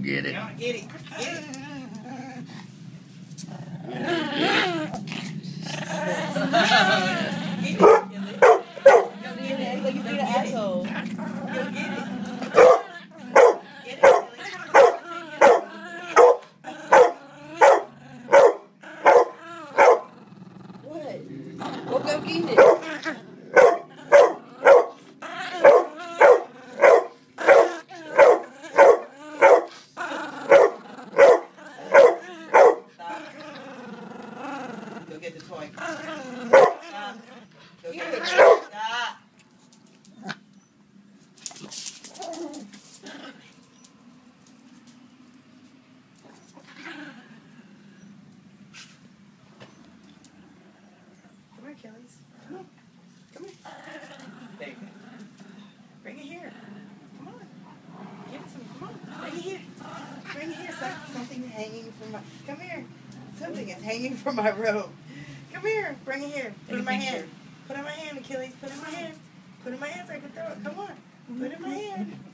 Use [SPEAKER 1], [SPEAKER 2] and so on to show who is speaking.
[SPEAKER 1] get it.
[SPEAKER 2] Get it. Get it. Look, you be the asshole. Go get it. Get it, what? Well, go get it. Go get the toy. Stop. Go get the toy. Stop. Come here, Kelly's. Come on. Come here. There you go. Bring it here. Come on. Give it to me. Come on. Bring it here. Bring it here. Something hanging from my... Come here. Something is hanging from my robe. Come here. Bring it here. Put it in my hand. Put it in my hand, Achilles. Put it in my hand. Put it in my hand so I can throw it. Come on. Put it in my hand.